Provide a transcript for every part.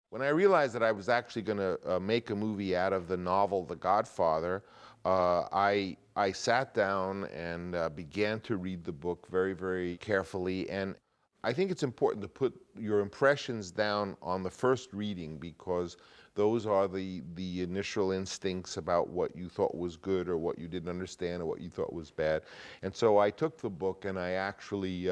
When I realized that I was actually going to make a movie out of the novel The Godfather, I sat down and began to read the book very, very carefully. And I think it's important to put your impressions down on the first reading, because those are the initial instincts about what you thought was good or what you didn't understand or what you thought was bad. And so I took the book and I actually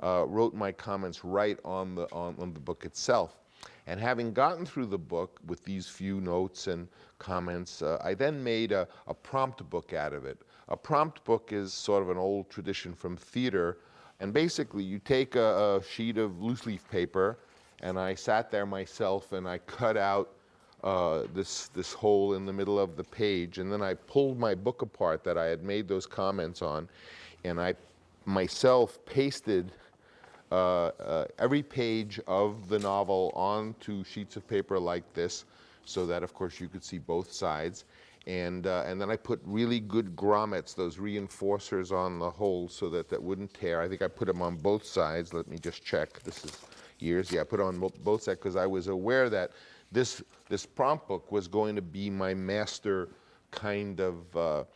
wrote my comments right on the book itself. And having gotten through the book with these few notes and comments, I then made a prompt book out of it. A prompt book is sort of an old tradition from theater. And basically, you take a sheet of loose leaf paper, and I sat there myself and I cut out this hole in the middle of the page. And then I pulled my book apart that I had made those comments on, and I myself pasted every page of the novel onto sheets of paper like this, so that, of course, you could see both sides. And then I put really good grommets, those reinforcers, on the holes so that that wouldn't tear. I think I put them on both sides. Let me just check. This is years. Yeah, I put it on both sides because I was aware that this prompt book was going to be my master kind of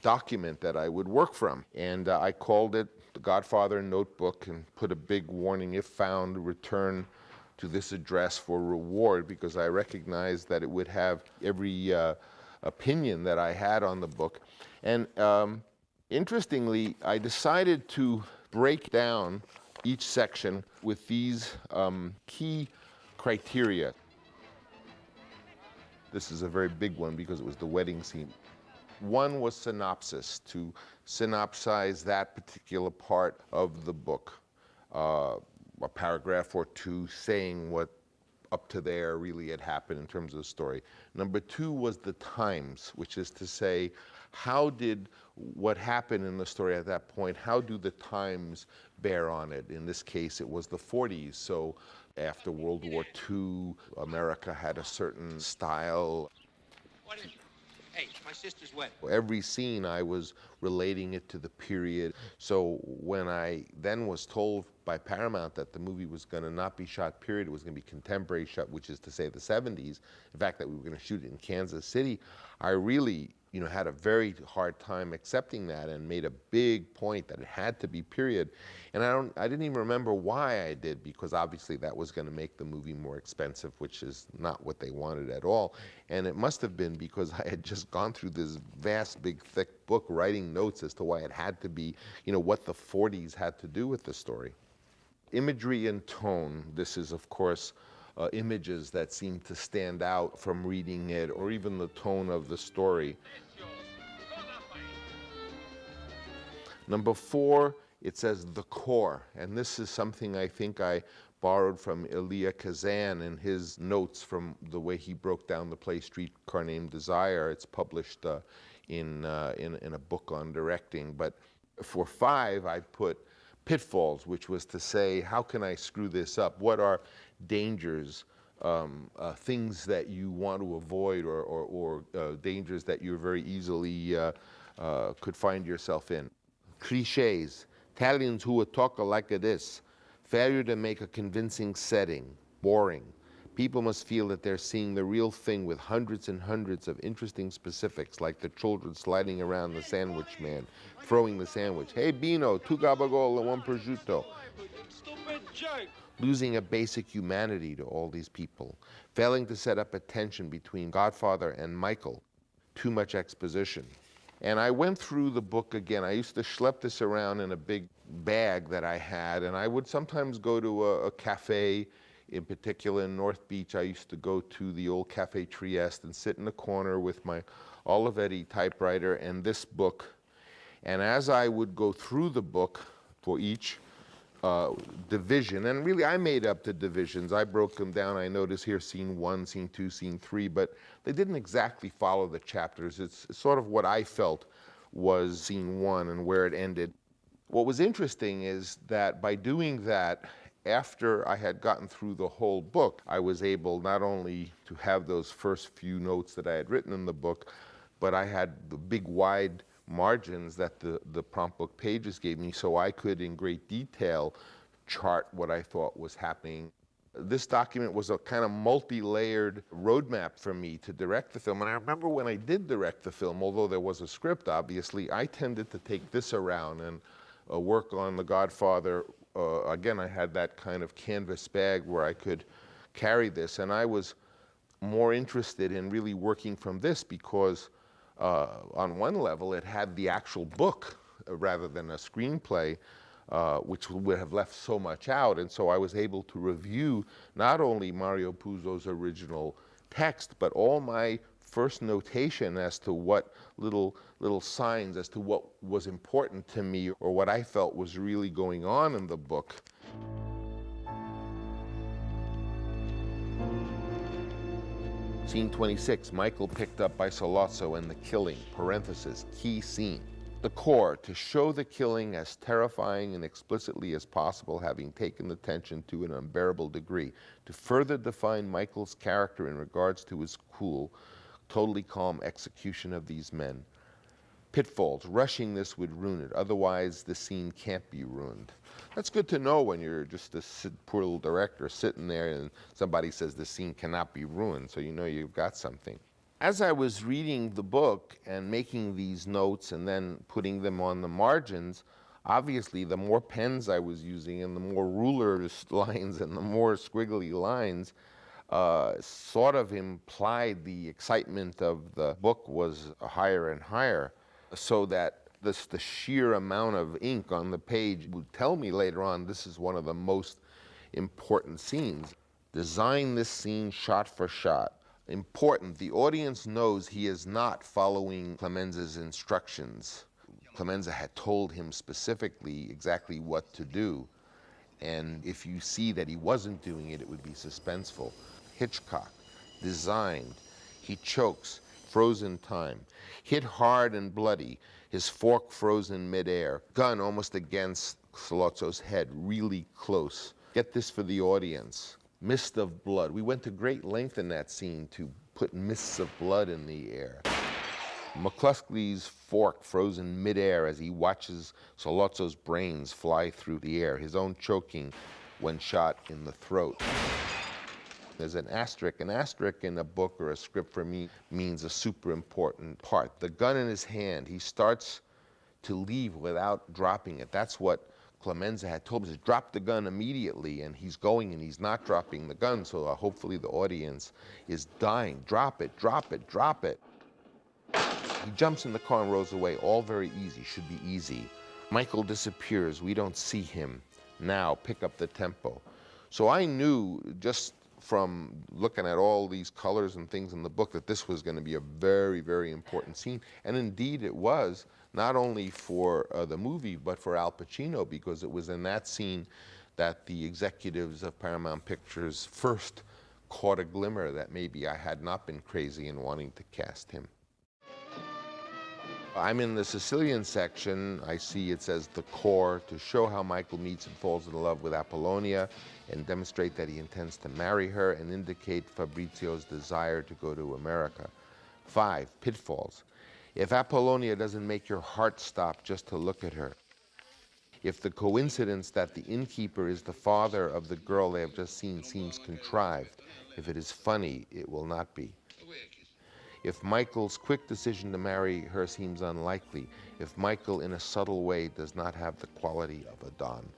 document that I would work from. And I called it The Godfather Notebook and put a big warning: if found, return to this address for reward, because I recognized that it would have every opinion that I had on the book. And interestingly, I decided to break down each section with these key criteria. This is a very big one because it was the wedding scene. One was synopsis, to synopsize that particular part of the book. A paragraph or two saying what up to there really had happened in terms of the story. Number two was the times, which is to say, how did what happened in the story at that point, how do the times bear on it? In this case, it was the 40s, so after World War II, America had a certain style. What is it? Hey, it's my sister's wedding. Every scene I was relating it to the period. So when I then was told by Paramount that the movie was going to not be shot period, it was going to be contemporary shot, which is to say the 70s, in fact that we were going to shoot it in Kansas City, I really had a very hard time accepting that and made a big point that it had to be period. And I didn't even remember why I did, because obviously that was going to make the movie more expensive, which is not what they wanted at all. And it must have been because I had just gone through this vast, big, thick book writing notes as to why it had to be, what the 40s had to do with the story. Imagery and tone. This is, of course, images that seem to stand out from reading it, or even the tone of the story. Number four, it says the core, and this is something I think I borrowed from Elia Kazan in his notes from the way he broke down the play Streetcar Named Desire. It's published in a book on directing. But for five, I put pitfalls, which was to say, how can I screw this up? What are dangers, things that you want to avoid, or dangers that you very easily could find yourself in? Cliches. Italians who would talk like this. Failure to make a convincing setting. Boring. People must feel that they're seeing the real thing with hundreds and hundreds of interesting specifics, like the children sliding around the sandwich man, throwing the sandwich. Hey, Bino, 2 gabagool and 1 prosciutto. Stupid jerk! Losing a basic humanity to all these people. Failing to set up a tension between Godfather and Michael. Too much exposition. And I went through the book again. I used to schlep this around in a big bag that I had, and I would sometimes go to a cafe. In particular, in North Beach, I used to go to the old Cafe Trieste and sit in the corner with my Olivetti typewriter and this book. And as I would go through the book for each division, and really I made up the divisions. I broke them down. I noticed here scene 1, scene 2, scene 3, but they didn't exactly follow the chapters. It's sort of what I felt was scene 1 and where it ended. What was interesting is that by doing that, after I had gotten through the whole book, I was able not only to have those first few notes that I had written in the book, but I had the big wide margins that the prompt book pages gave me, so I could in great detail chart what I thought was happening. This document was a kind of multi-layered roadmap for me to direct the film. And I remember when I did direct the film, although there was a script, obviously, I tended to take this around and work on The Godfather. Again, I had that kind of canvas bag where I could carry this. And I was more interested in really working from this because on one level, it had the actual book rather than a screenplay. Which would have left so much out. And so I was able to review not only Mario Puzo's original text, but all my first notation as to what little signs as to what was important to me or what I felt was really going on in the book. Scene 26, Michael picked up by Sollozzo and the killing, parenthesis, key scene. The core, to show the killing as terrifying and explicitly as possible, having taken the tension to an unbearable degree, to further define Michael's character in regards to his cool, totally calm execution of these men. Pitfalls, rushing this would ruin it, otherwise the scene can't be ruined. That's good to know when you're just a poor little director sitting there and somebody says the scene cannot be ruined, so you know you've got something. As I was reading the book and making these notes and then putting them on the margins, obviously the more pens I was using and the more ruler lines and the more squiggly lines sort of implied the excitement of the book was higher and higher, so that the sheer amount of ink on the page would tell me later on this is one of the most important scenes. Design this scene shot for shot. Important, the audience knows he is not following Clemenza's instructions. Clemenza had told him specifically exactly what to do, and if you see that he wasn't doing it, it would be suspenseful. Hitchcock, designed, he chokes, frozen time, hit hard and bloody, his fork frozen midair, gun almost against Sollozzo's head, really close. Get this for the audience. Mist of blood. We went to great length in that scene to put mists of blood in the air. McCluskey's fork frozen midair as he watches Sollozzo's brains fly through the air, his own choking when shot in the throat. There's an asterisk. An asterisk in a book or a script for me means a super important part. The gun in his hand, he starts to leave without dropping it. That's what Clemenza had told us, drop the gun immediately, and he's going and he's not dropping the gun, so hopefully the audience is dying. Drop it, drop it, drop it. He jumps in the car and rolls away, all very easy, should be easy. Michael disappears, we don't see him. Now, pick up the tempo. So I knew just from looking at all these colors and things in the book that this was going to be a very, very important scene, and indeed it was. Not only for the movie, but for Al Pacino, because it was in that scene that the executives of Paramount Pictures first caught a glimmer that maybe I had not been crazy in wanting to cast him. I'm in the Sicilian section. I see it says the core, to show how Michael meets and falls in love with Apollonia and demonstrate that he intends to marry her and indicate Fabrizio's desire to go to America. 5, pitfalls. If Apollonia doesn't make your heart stop just to look at her, if the coincidence that the innkeeper is the father of the girl they have just seen seems contrived, if it is funny, it will not be. If Michael's quick decision to marry her seems unlikely, if Michael in a subtle way does not have the quality of a Don.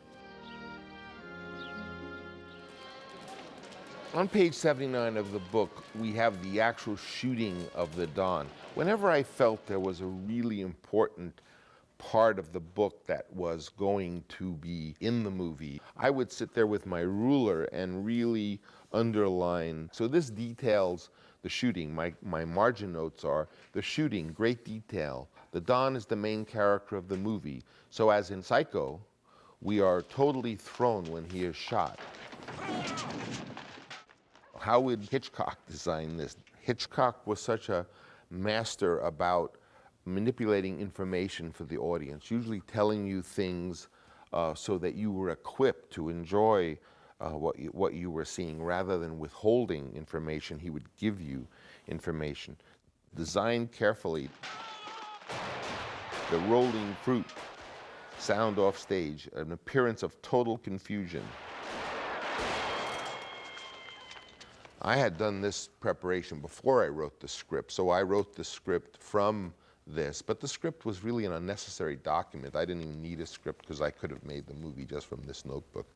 On page 79 of the book, we have the actual shooting of the Don. Whenever I felt there was a really important part of the book that was going to be in the movie, I would sit there with my ruler and really underline. So this details the shooting. My margin notes are the shooting, great detail. The Don is the main character of the movie. So as in Psycho, we are totally thrown when he is shot. How would Hitchcock design this? Hitchcock was such a master about manipulating information for the audience, usually telling you things so that you were equipped to enjoy what you were seeing. Rather than withholding information, he would give you information. Designed carefully. The rolling fruit, sound off stage, an appearance of total confusion. I had done this preparation before I wrote the script, so I wrote the script from this, but the script was really an unnecessary document. I didn't even need a script because I could have made the movie just from this notebook.